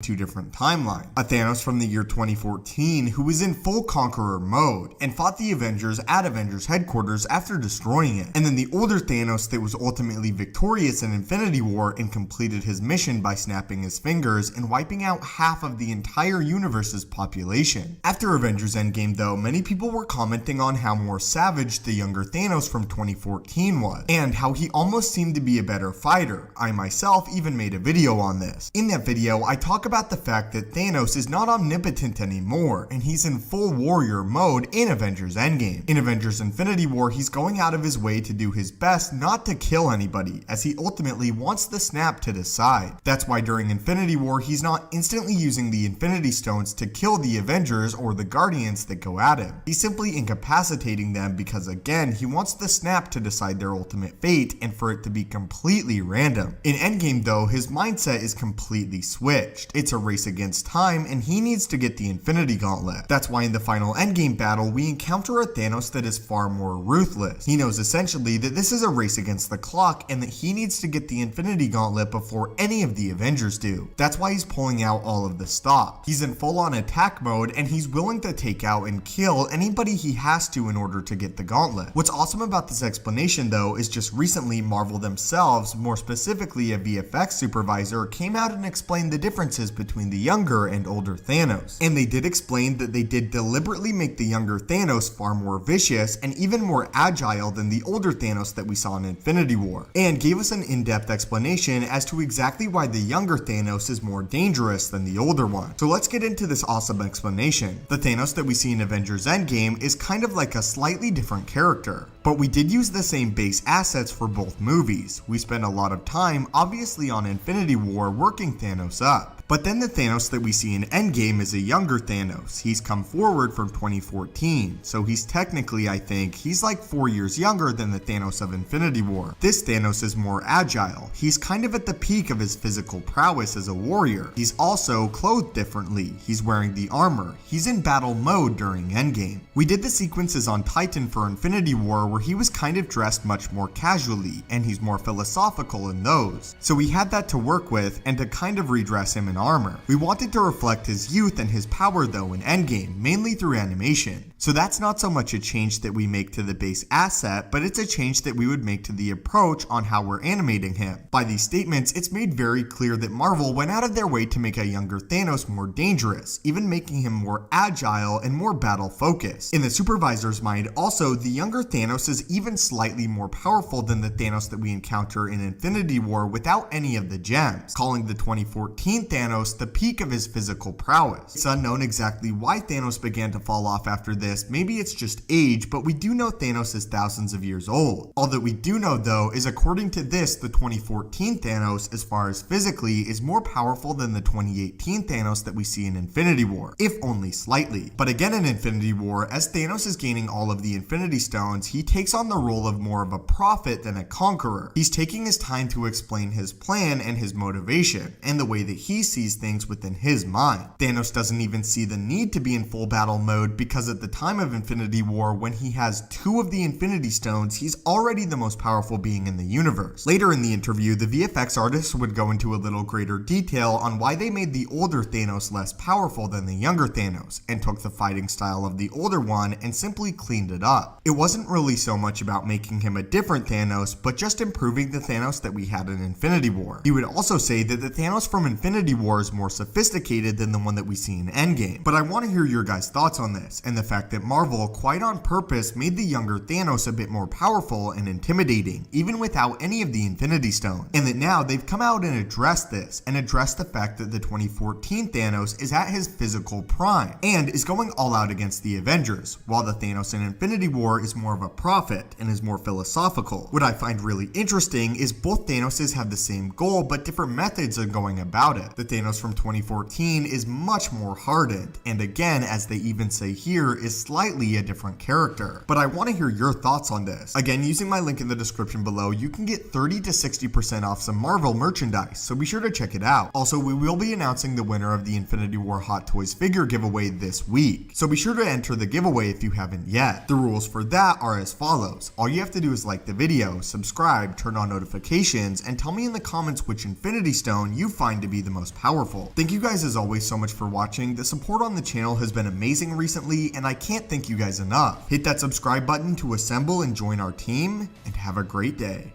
two different timelines. A Thanos from the year 2014 who was in full conqueror mode and fought the Avengers at Avengers headquarters after destroying it. And then the older Thanos that was ultimately victorious in Infinity War and completed his mission by snapping his fingers and wiping out half of the entire universe's population. After Avengers Endgame though, many people were commenting on how more savage the younger Thanos from 2014 was, and how he almost seemed to be a better fighter. I myself even made a video on this. In that video, I talk about the fact that Thanos is not omnipotent anymore, and he's in full warrior mode in Avengers Endgame. In Avengers Infinity War, he's going out of his way to do his best not to kill anybody, as he ultimately wants the snap to decide. That's why during Infinity War, he's not instantly using the Infinity Stones to kill the Avengers or the Guardians that go at him. He's simply incapacitating them because, again, he wants the snap to decide their ultimate fate and for it to be completely random. In Endgame though, his mindset is completely switched. It's a race against time and he needs to get the Infinity Gauntlet. That's why in the final Endgame battle, we encounter a Thanos that is far more ruthless. He knows essentially that this is a race against the clock and that he needs to get the Infinity Gauntlet before any of the Avengers do. That's why he's pulling out all of the stops. He's in full on attack mode and he's willing to take out and kill anybody he has to in order to get the gauntlet. What's awesome about this explanation though is just recently Marvel themselves, more specifically a VFX supervisor, came out and explained the differences between the younger and older Thanos. And they did explain that they did deliberately make the younger Thanos far more vicious and even more agile than the older Thanos that we saw in Infinity War, and gave us an in-depth explanation as to exactly why the younger Thanos is more dangerous than the older one. So let's get into this awesome explanation. The Thanos that we see in Avengers Endgame is kind of like a slightly different character, but we did use the same base assets for both movies. We spent a lot of time, obviously on Infinity War, working Thanos up. But then the Thanos that we see in Endgame is a younger Thanos. He's come forward from 2014, so he's technically, I think, he's like 4 years younger than the Thanos of Infinity War. This Thanos is more agile. He's kind of at the peak of his physical prowess as a warrior. He's also clothed differently. He's wearing the armor. He's in battle mode during Endgame. We did the sequences on Titan for Infinity War where he was kind of dressed much more casually, and he's more philosophical in those. So we had that to work with and to kind of redress him in armor. We wanted to reflect his youth and his power though in Endgame, mainly through animation. So that's not so much a change that we make to the base asset, but it's a change that we would make to the approach on how we're animating him. By these statements, it's made very clear that Marvel went out of their way to make a younger Thanos more dangerous, even making him more agile and more battle focused. In the supervisor's mind, also, the younger Thanos is even slightly more powerful than the Thanos that we encounter in Infinity War without any of the gems, calling the 2014 Thanos the peak of his physical prowess. It's unknown exactly why Thanos began to fall off after this. Maybe it's just age, but we do know Thanos is thousands of years old. All that we do know though is according to this, the 2014 Thanos, as far as physically, is more powerful than the 2018 Thanos that we see in Infinity War, if only slightly. But again in Infinity War, as Thanos is gaining all of the Infinity Stones, he takes on the role of more of a prophet than a conqueror. He's taking his time to explain his plan and his motivation, and the way that he sees things within his mind. Thanos doesn't even see the need to be in full battle mode because at the time of Infinity War, when he has 2 of the Infinity Stones, he's already the most powerful being in the universe. Later in the interview, the VFX artists would go into a little greater detail on why they made the older Thanos less powerful than the younger Thanos, and took the fighting style of the older one and simply cleaned it up. It wasn't really so much about making him a different Thanos, but just improving the Thanos that we had in Infinity War. He would also say that the Thanos from Infinity War is more sophisticated than the one that we see in Endgame. But I want to hear your guys' thoughts on this, and the fact that Marvel, quite on purpose, made the younger Thanos a bit more powerful and intimidating, even without any of the Infinity Stones. And that now they've come out and addressed this, and addressed the fact that the 2014 Thanos is at his physical prime, and is going all out against the Avengers, while the Thanos in Infinity War is more of a prophet, and is more philosophical. What I find really interesting is both Thanoses have the same goal, but different methods of going about it. The Thanos from 2014 is much more hardened, and again, as they even say here, is slightly a different character. But I want to hear your thoughts on this. Again, using my link in the description below, you can get 30 to 60% off some Marvel merchandise, so be sure to check it out. Also, we will be announcing the winner of the Infinity War Hot Toys figure giveaway this week, so be sure to enter the giveaway if you haven't yet. The rules for that are as follows. All you have to do is like the video, subscribe, turn on notifications, and tell me in the comments which Infinity Stone you find to be the most powerful. Thank you guys as always so much for watching. The support on the channel has been amazing recently, and I can't thank you guys enough. Hit that subscribe button to assemble and join our team, and have a great day.